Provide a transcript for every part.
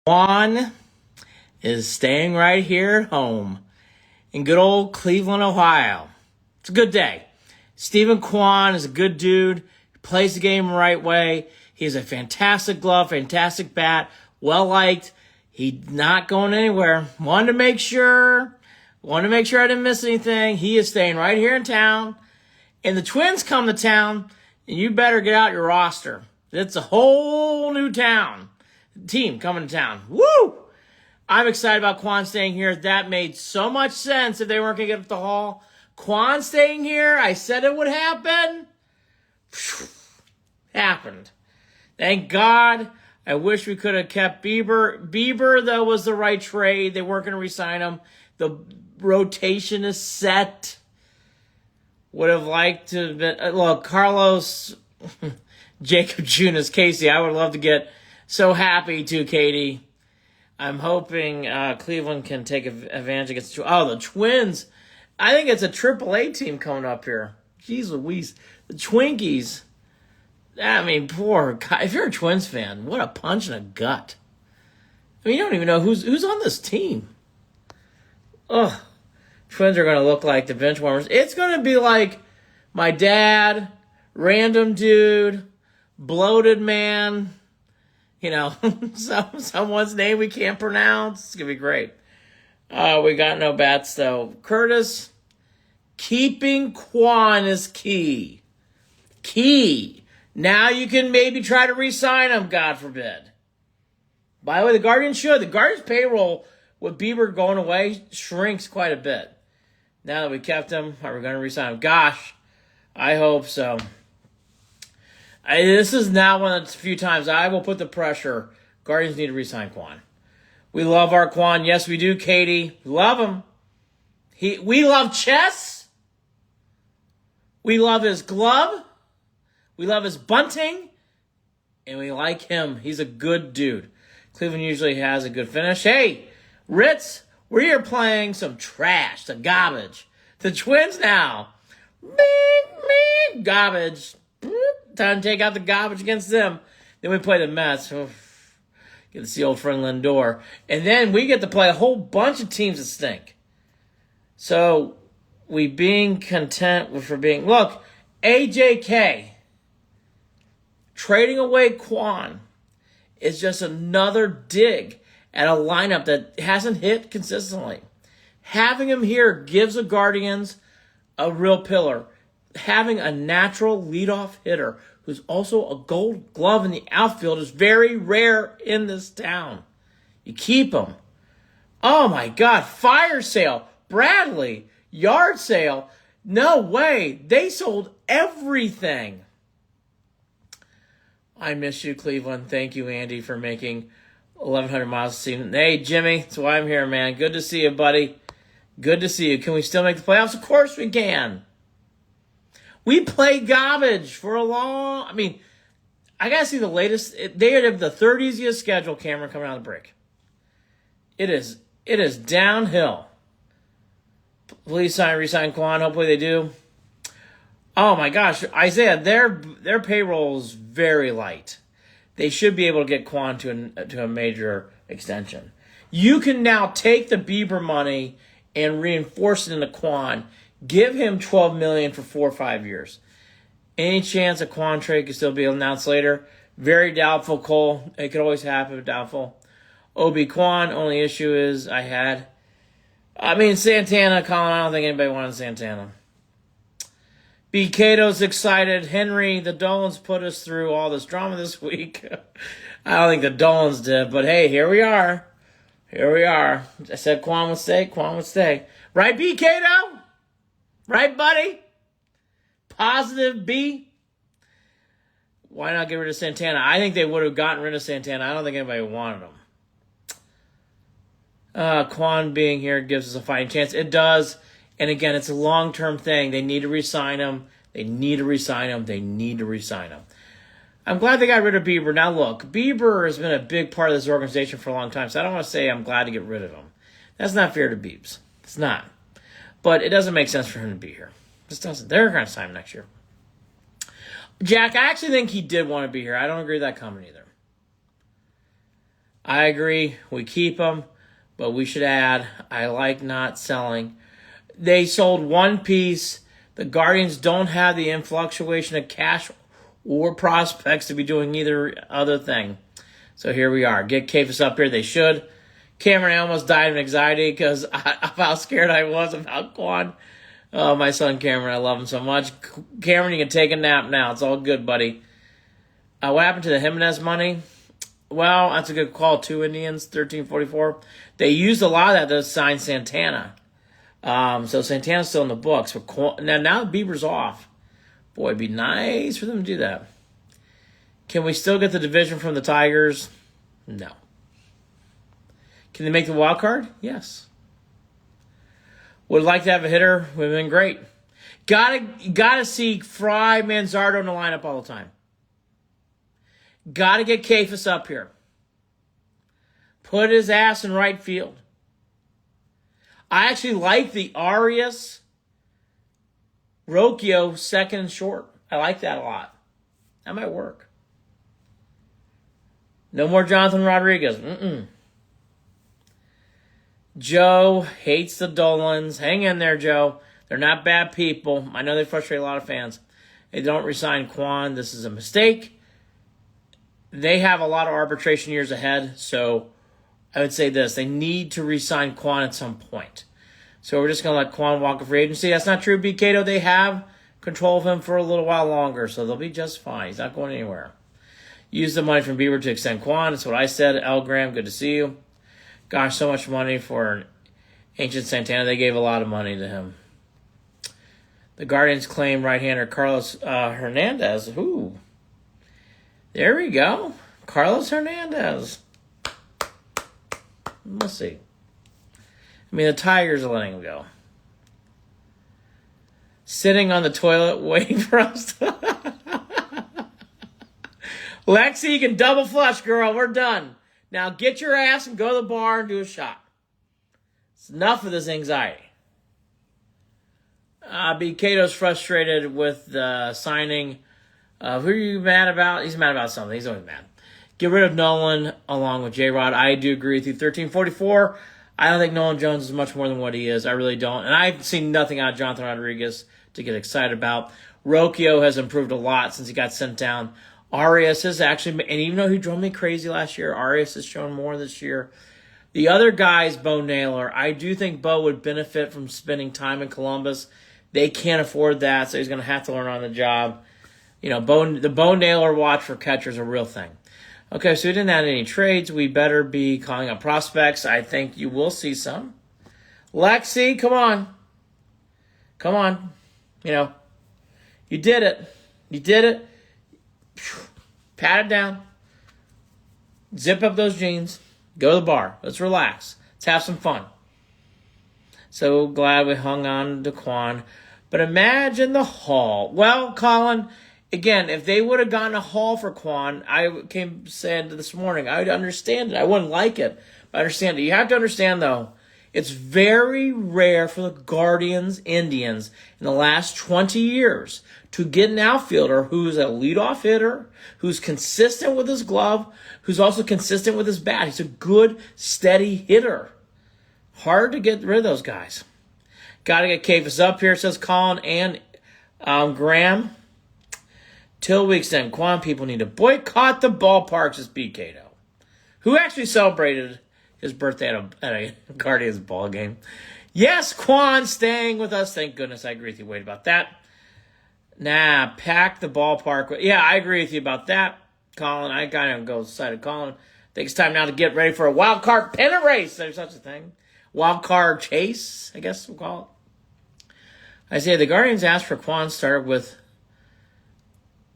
Kwan is staying right here at home in good old Cleveland, Ohio. It's a good day. Steven Kwan is a good dude. He plays the game the right way. He has a fantastic glove, fantastic bat, well-liked. He's not going anywhere. Wanted to make sure I didn't miss anything. He is staying right here in town. And the Twins come to town, and you better get out your roster. It's a whole new team coming to town. Woo! I'm excited about Kwan staying here. That made so much sense if they weren't going to get up the hall. Kwan staying here, I said it would happen. Happened. Thank God. I wish we could have kept Bieber. Bieber, though, was the right trade. They weren't going to re-sign him. The rotation is set. Would have liked to have been... Look, Carlos, Jacob Junis, Casey, I would love to get so happy too, Katie. I'm hoping Cleveland can take advantage against the Twins. I think it's a AAA team coming up here. Jeez Louise. The Twinkies. I mean, poor guy. If you're a Twins fan, what a punch in the gut. I mean, you don't even know who's on this team. Ugh. Twins are going to look like the bench warmers. It's going to be like my dad, random dude, bloated man, someone's name we can't pronounce. It's going to be great. We got no bats, though. Curtis, keeping Kwan is key. Key. Now you can maybe try to re-sign him, God forbid. By the way, the Guardians should. The Guardians' payroll with Bieber going away shrinks quite a bit. Now that we kept him, are we going to re-sign him? Gosh, I hope so. This is now one of the few times I will put the pressure. Guardians need to re-sign Kwan. We love our Kwan. Yes, we do, Katie. We love him. We love chess. We love his glove. We love his bunting. And we like him. He's a good dude. Cleveland usually has a good finish. Hey, Ritz, we're here playing some trash, some garbage. The Twins now. Garbage. Time to take out the garbage against them. Then we play the Mets. Oof. Get to see old friend Lindor. And then we get to play a whole bunch of teams that stink. So, we being content with look, AJK, trading away Kwan is just another dig at a lineup that hasn't hit consistently. Having him here gives the Guardians a real pillar. Having a natural leadoff hitter who's also a gold glove in the outfield is very rare in this town. You keep him. Oh my God, fire sale, Bradley, yard sale. No way, they sold everything. I miss you, Cleveland. Thank you, Andy, for making 1,100 miles this season. Hey, Jimmy, that's why I'm here, man. Good to see you, buddy. Good to see you. Can we still make the playoffs? Of course we can. We play garbage for a long... I got to see the latest. They have the third easiest schedule, Cameron, coming out of the break. It is downhill. Please re-sign Kwan. Hopefully they do. Oh, my gosh. Isaiah, their payroll is very light. They should be able to get Kwan to a major extension. You can now take the Bieber money and reinforce it into Kwan. Give him $12 million for 4 or 5 years. Any chance a Kwan trade could still be announced later? Very doubtful, Cole. It could always happen, but doubtful. Obi Kwan, only issue is Santana, Colin, I don't think anybody wanted Santana. B. Cato's excited. Henry, the Dolans put us through all this drama this week. I don't think the Dolans did, but hey, here we are. Here we are. I said Kwan would stay. Right, B. Cato? Right, buddy? Positive B? Why not get rid of Santana? I think they would have gotten rid of Santana. I don't think anybody wanted him. Kwan being here gives us a fighting chance. It does. And again, it's a long-term thing. They need to re-sign him. I'm glad they got rid of Bieber. Now, look, Bieber has been a big part of this organization for a long time, so I don't want to say I'm glad to get rid of him. That's not fair to Biebs. It's not. But it doesn't make sense for him to be here. It just doesn't. They're going to sign him next year. Jack, I actually think he did want to be here. I don't agree with that comment either. I agree. We keep them, but we should add, I like not selling. They sold one piece. The Guardians don't have the influctuation of cash or prospects to be doing either other thing. So here we are. Get Kafis up here. They should. Cameron, I almost died of anxiety because of how scared I was about Kwan. Oh, my son Cameron, I love him so much. Cameron, you can take a nap now. It's all good, buddy. What happened to the Jimenez money? Well, that's a good call. 2 Indians, 1344. They used a lot of that to sign Santana. So Santana's still in the books. But now Bieber's off. Boy, it'd be nice for them to do that. Can we still get the division from the Tigers? No. Can they make the wild card? Yes. Would like to have a hitter. Would have been great. Gotta see Fry, Manzardo in the lineup all the time. Gotta get Kafis up here. Put his ass in right field. I actually like the Arias Rocchio second and short. I like that a lot. That might work. No more Jonathan Rodriguez. Joe hates the Dolans. Hang in there, Joe. They're not bad people. I know they frustrate a lot of fans. They don't resign Kwan. This is a mistake. They have a lot of arbitration years ahead, so I would say this. They need to resign Kwan at some point. So we're just going to let Kwan walk a free agency. That's not true, B. Cato. They have control of him for a little while longer, so they'll be just fine. He's not going anywhere. Use the money from Bieber to extend Kwan. That's what I said. El Graham, good to see you. Gosh, so much money for an ancient Santana. They gave a lot of money to him. The Guardians claim right-hander Carlos Hernandez. Ooh. There we go. Carlos Hernandez. Let's see. I mean, the Tigers are letting him go. Sitting on the toilet waiting for us to... Lexi, you can double flush, girl. We're done. Now get your ass and go to the bar and do a shot. It's enough of this anxiety. B. Cato's frustrated with the signing. Who are you mad about? He's mad about something. He's always mad. Get rid of Nolan along with J-Rod. I do agree with you. 1344. I don't think Nolan Jones is much more than what he is. I really don't. And I've seen nothing out of Jonathan Rodriguez to get excited about. Rocchio has improved a lot since he got sent down. Arias has actually, and even though he drove me crazy last year, Arias has shown more this year. The other guy is Bo Naylor. I do think Bo would benefit from spending time in Columbus. They can't afford that, so he's going to have to learn on the job. You know, the Bo Naylor watch for catchers is a real thing. Okay, so we didn't add any trades. We better be calling up prospects. I think you will see some. Lexi, come on. Come on. You know, you did it. You did it. Pat it down. Zip up those jeans. Go to the bar. Let's relax. Let's have some fun. So glad we hung on to Kwan. But imagine the haul. Well, Colin, again, if they would have gotten a haul for Kwan, I said this morning, I would understand it. I wouldn't like it, but I understand it. You have to understand, though, it's very rare for the Guardians Indians in the last 20 years to get an outfielder who's a leadoff hitter, who's consistent with his glove, who's also consistent with his bat. He's a good, steady hitter. Hard to get rid of those guys. Got to get Kafis up here, says Colin and Graham. Till we extend Kwan, people need to boycott the ballparks, says B. Cato, who actually celebrated his birthday at a Guardians ball game. Yes, Kwan staying with us. Thank goodness. I agree with you, Wade, about that. Nah, pack the ballpark. Yeah, I agree with you about that, Colin. I kind of go side of Colin. I think it's time now to get ready for a wild card pennant race. There's such a thing. Wild card chase, I guess we'll call it. Isaiah, the Guardians asked for Kwan, started with...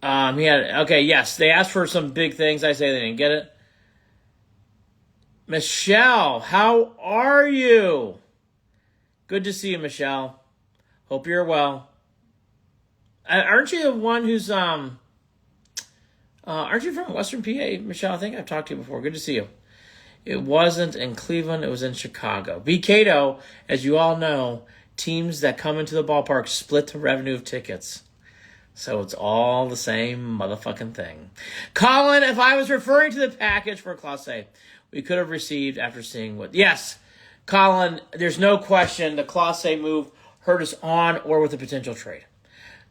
yes, they asked for some big things. I say they didn't get it. Michelle, how are you? Good to see you, Michelle. Hope you're well. Aren't you the one who's aren't you from Western PA, Michelle? I think I've talked to you before. Good to see you. It wasn't in Cleveland, it was in Chicago. B. Cato, as you all know, teams that come into the ballpark split the revenue of tickets. So it's all the same motherfucking thing. Colin, if I was referring to the package for Class A, we could have received after seeing what... Yes, Colin, there's no question the Clase move hurt us on or with a potential trade.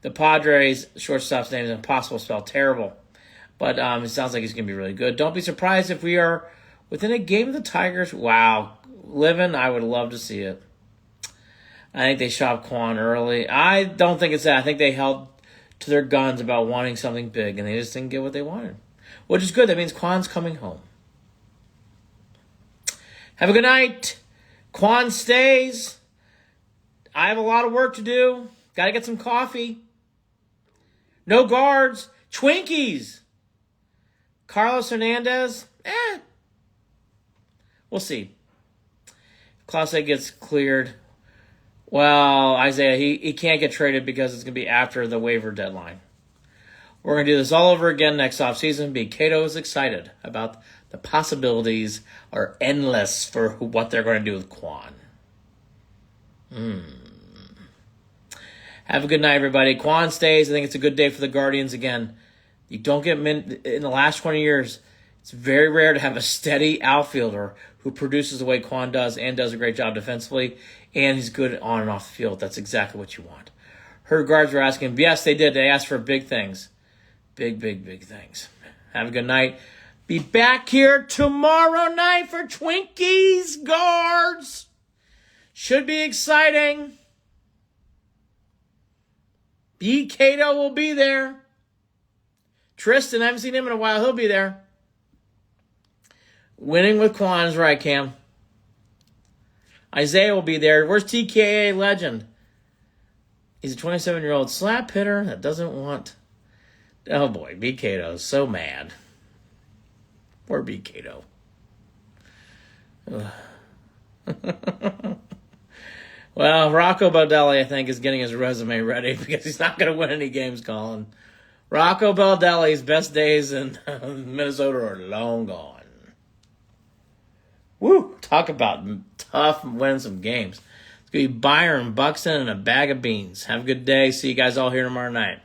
The Padres shortstop's name is impossible to spell, terrible. But it sounds like he's going to be really good. Don't be surprised if we are within a game of the Tigers. Wow. Living, I would love to see it. I think they shot Kwan early. I don't think it's that. I think they held to their guns about wanting something big, and they just didn't get what they wanted. Which is good. That means Kwan's coming home. Have a good night. Kwan stays. I have a lot of work to do. Got to get some coffee. No guards. Twinkies. Carlos Hernandez. We'll see. If Clase gets cleared, well, Isaiah, he can't get traded because it's going to be after the waiver deadline. We're going to do this all over again next offseason. Big Cato is excited about the possibilities are endless for what they're going to do with Kwan. Have a good night, everybody. Kwan stays. I think it's a good day for the Guardians again. You don't get in the last 20 years, it's very rare to have a steady outfielder who produces the way Kwan does and does a great job defensively, and he's good on and off the field. That's exactly what you want. Her guards were asking. Yes, they did. They asked for big things. Big, big, big things. Have a good night. Be back here tomorrow night for Twinkies Guards. Should be exciting. B. Cato will be there. Tristan, I haven't seen him in a while. He'll be there. Winning with Kwan is right, Cam. Isaiah will be there. Where's TKA legend? He's a 27-year-old slap hitter that doesn't want... Oh, boy. B. Cato's so mad. Poor B. Cato. Well, Rocco Baldelli, I think, is getting his resume ready because he's not going to win any games, Colin. Rocco Baldelli's best days in Minnesota are long gone. Woo! Talk about tough winning some games. It's going to be Byron Buxton and a bag of beans. Have a good day. See you guys all here tomorrow night.